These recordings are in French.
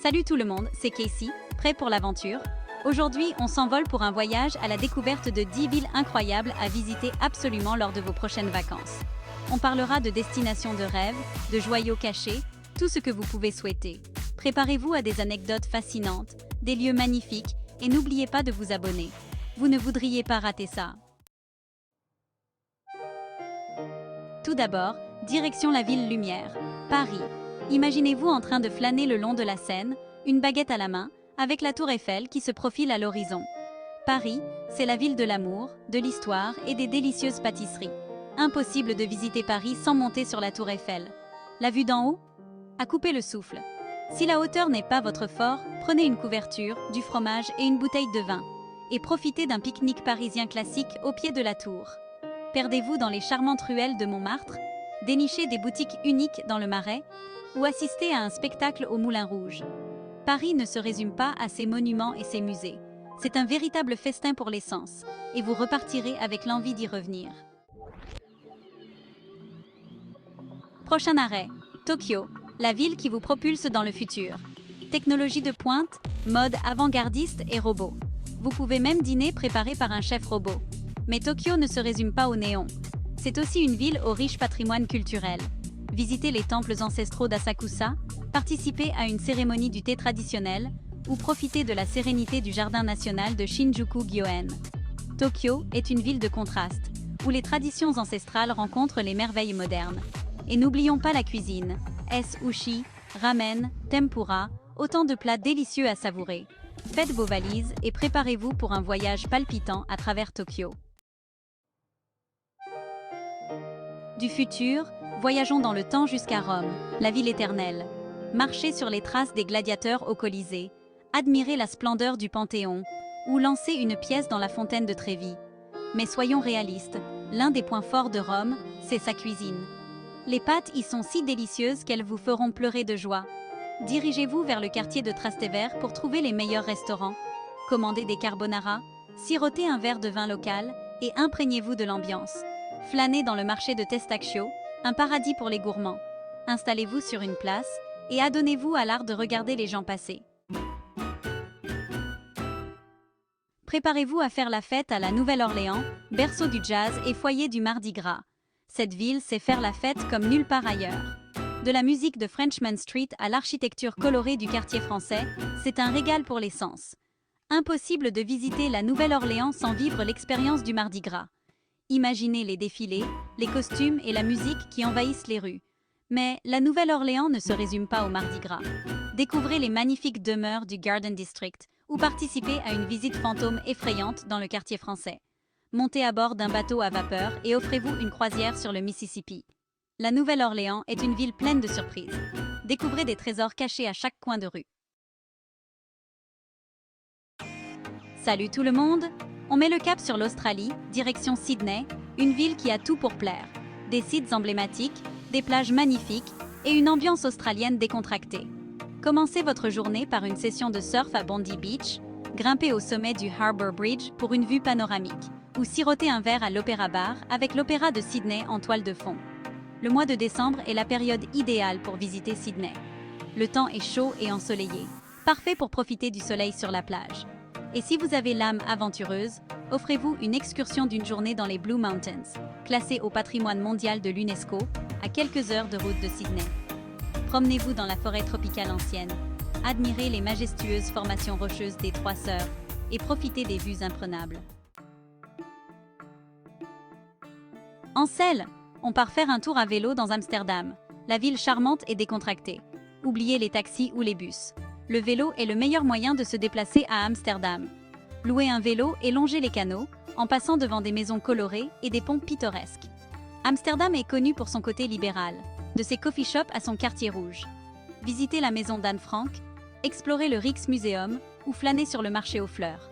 Salut tout le monde, c'est Casey, prêt pour l'aventure? Aujourd'hui, on s'envole pour un voyage à la découverte de 10 villes incroyables à visiter absolument lors de vos prochaines vacances. On parlera de destinations de rêve, de joyaux cachés, tout ce que vous pouvez souhaiter. Préparez-vous à des anecdotes fascinantes, des lieux magnifiques et n'oubliez pas de vous abonner. Vous ne voudriez pas rater ça. Tout d'abord, direction la ville lumière, Paris. Imaginez-vous en train de flâner le long de la Seine, une baguette à la main, avec la tour Eiffel qui se profile à l'horizon. Paris, c'est la ville de l'amour, de l'histoire et des délicieuses pâtisseries. Impossible de visiter Paris sans monter sur la tour Eiffel. La vue d'en haut? À couper le souffle. Si la hauteur n'est pas votre fort, prenez une couverture, du fromage et une bouteille de vin. Et profitez d'un pique-nique parisien classique au pied de la tour. Perdez-vous dans les charmantes ruelles de Montmartre, dénichez des boutiques uniques dans le Marais, ou assistez à un spectacle au Moulin Rouge. Paris ne se résume pas à ses monuments et ses musées. C'est un véritable festin pour les sens, et vous repartirez avec l'envie d'y revenir. Prochain arrêt, Tokyo, la ville qui vous propulse dans le futur. Technologie de pointe, mode avant-gardiste et robots. Vous pouvez même dîner préparé par un chef robot. Mais Tokyo ne se résume pas au néon. C'est aussi une ville au riche patrimoine culturel. Visitez les temples ancestraux d'Asakusa, participez à une cérémonie du thé traditionnel ou profitez de la sérénité du jardin national de Shinjuku-gyoen. Tokyo est une ville de contraste, où les traditions ancestrales rencontrent les merveilles modernes. Et n'oublions pas la cuisine, sushi, ramen, tempura, autant de plats délicieux à savourer. Faites vos valises et préparez-vous pour un voyage palpitant à travers Tokyo. Du futur, voyageons dans le temps jusqu'à Rome, la ville éternelle. Marchez sur les traces des gladiateurs au Colisée, admirez la splendeur du Panthéon ou lancez une pièce dans la fontaine de Trévi. Mais soyons réalistes, l'un des points forts de Rome, c'est sa cuisine. Les pâtes y sont si délicieuses qu'elles vous feront pleurer de joie. Dirigez-vous vers le quartier de Trastevere pour trouver les meilleurs restaurants. Commandez des carbonara, sirotez un verre de vin local et imprégnez-vous de l'ambiance. Flânez dans le marché de Testaccio, un paradis pour les gourmands. Installez-vous sur une place et adonnez-vous à l'art de regarder les gens passer. Préparez-vous à faire la fête à la Nouvelle-Orléans, berceau du jazz et foyer du Mardi Gras. Cette ville sait faire la fête comme nulle part ailleurs. De la musique de Frenchmen Street à l'architecture colorée du quartier français, c'est un régal pour les sens. Impossible de visiter la Nouvelle-Orléans sans vivre l'expérience du Mardi Gras. Imaginez les défilés, les costumes et la musique qui envahissent les rues. Mais la Nouvelle-Orléans ne se résume pas au Mardi Gras. Découvrez les magnifiques demeures du Garden District ou participez à une visite fantôme effrayante dans le quartier français. Montez à bord d'un bateau à vapeur et offrez-vous une croisière sur le Mississippi. La Nouvelle-Orléans est une ville pleine de surprises. Découvrez des trésors cachés à chaque coin de rue. Salut tout le monde! On met le cap sur l'Australie, direction Sydney, une ville qui a tout pour plaire. Des sites emblématiques, des plages magnifiques et une ambiance australienne décontractée. Commencez votre journée par une session de surf à Bondi Beach, grimpez au sommet du Harbour Bridge pour une vue panoramique, ou sirotez un verre à l'Opéra Bar avec l'Opéra de Sydney en toile de fond. Le mois de décembre est la période idéale pour visiter Sydney. Le temps est chaud et ensoleillé, parfait pour profiter du soleil sur la plage. Et si vous avez l'âme aventureuse, offrez-vous une excursion d'une journée dans les Blue Mountains, classées au patrimoine mondial de l'UNESCO, à quelques heures de route de Sydney. Promenez-vous dans la forêt tropicale ancienne, admirez les majestueuses formations rocheuses des Trois Sœurs et profitez des vues imprenables. En selle, on part faire un tour à vélo dans Amsterdam, la ville charmante et décontractée. Oubliez les taxis ou les bus. Le vélo est le meilleur moyen de se déplacer à Amsterdam. Louez un vélo et longez les canaux, en passant devant des maisons colorées et des ponts pittoresques. Amsterdam est connu pour son côté libéral, de ses coffee shops à son quartier rouge. Visitez la maison d'Anne Frank, explorez le Rijksmuseum ou flânez sur le marché aux fleurs.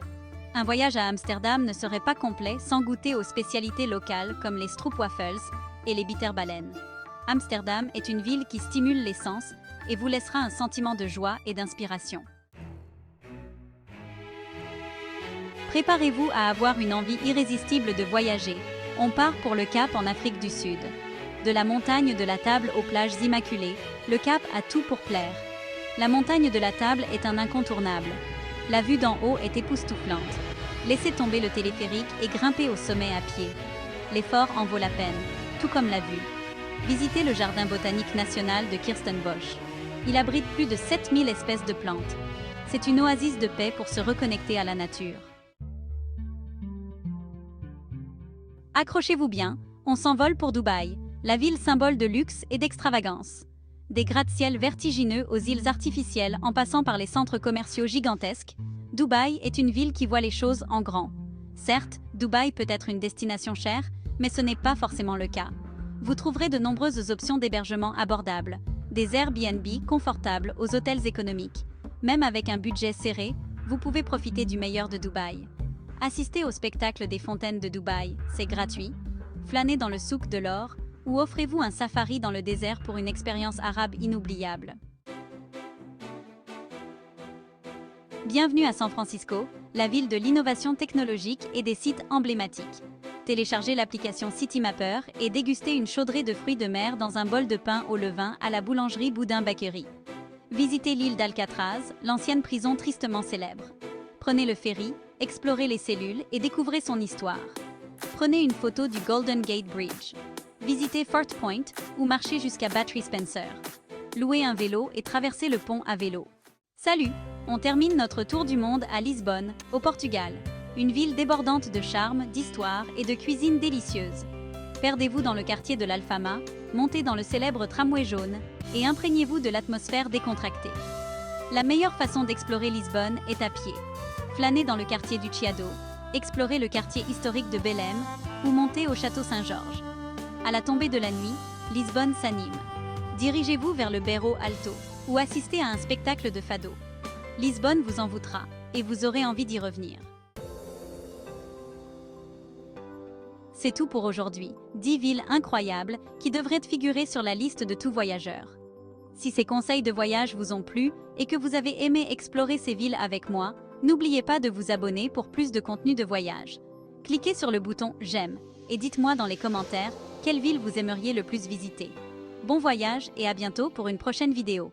Un voyage à Amsterdam ne serait pas complet sans goûter aux spécialités locales comme les stroopwafels et les bitterballen. Amsterdam est une ville qui stimule les sens et vous laissera un sentiment de joie et d'inspiration. Préparez-vous à avoir une envie irrésistible de voyager. On part pour le Cap en Afrique du Sud. De la montagne de la Table aux plages immaculées, le Cap a tout pour plaire. La montagne de la Table est un incontournable. La vue d'en haut est époustouflante. Laissez tomber le téléphérique et grimpez au sommet à pied. L'effort en vaut la peine, tout comme la vue. Visitez le jardin botanique national de Kirstenbosch. Il abrite plus de 7000 espèces de plantes. C'est une oasis de paix pour se reconnecter à la nature. Accrochez-vous bien, on s'envole pour Dubaï, la ville symbole de luxe et d'extravagance. Des gratte-ciels vertigineux aux îles artificielles en passant par les centres commerciaux gigantesques, Dubaï est une ville qui voit les choses en grand. Certes, Dubaï peut être une destination chère, mais ce n'est pas forcément le cas. Vous trouverez de nombreuses options d'hébergement abordables, des Airbnb confortables aux hôtels économiques. Même avec un budget serré, vous pouvez profiter du meilleur de Dubaï. Assistez au spectacle des fontaines de Dubaï, c'est gratuit. Flânez dans le souk de l'or, ou offrez-vous un safari dans le désert pour une expérience arabe inoubliable. Bienvenue à San Francisco, la ville de l'innovation technologique et des sites emblématiques. Téléchargez l'application Citymapper et dégustez une chaudrée de fruits de mer dans un bol de pain au levain à la boulangerie Boudin Bakery. Visitez l'île d'Alcatraz, l'ancienne prison tristement célèbre. Prenez le ferry, explorez les cellules et découvrez son histoire. Prenez une photo du Golden Gate Bridge. Visitez Fort Point ou marchez jusqu'à Battery Spencer. Louez un vélo et traversez le pont à vélo. Salut! On termine notre tour du monde à Lisbonne, au Portugal. Une ville débordante de charme, d'histoire et de cuisine délicieuse. Perdez-vous dans le quartier de l'Alfama, montez dans le célèbre tramway jaune et imprégnez-vous de l'atmosphère décontractée. La meilleure façon d'explorer Lisbonne est à pied. Flânez dans le quartier du Chiado, explorez le quartier historique de Belém ou montez au château Saint-Georges. À la tombée de la nuit, Lisbonne s'anime. Dirigez-vous vers le Bairro Alto ou assistez à un spectacle de fado. Lisbonne vous envoûtera et vous aurez envie d'y revenir. C'est tout pour aujourd'hui. 10 villes incroyables qui devraient figurer sur la liste de tout voyageur. Si ces conseils de voyage vous ont plu et que vous avez aimé explorer ces villes avec moi, n'oubliez pas de vous abonner pour plus de contenu de voyage. Cliquez sur le bouton « J'aime » et dites-moi dans les commentaires quelle ville vous aimeriez le plus visiter. Bon voyage et à bientôt pour une prochaine vidéo.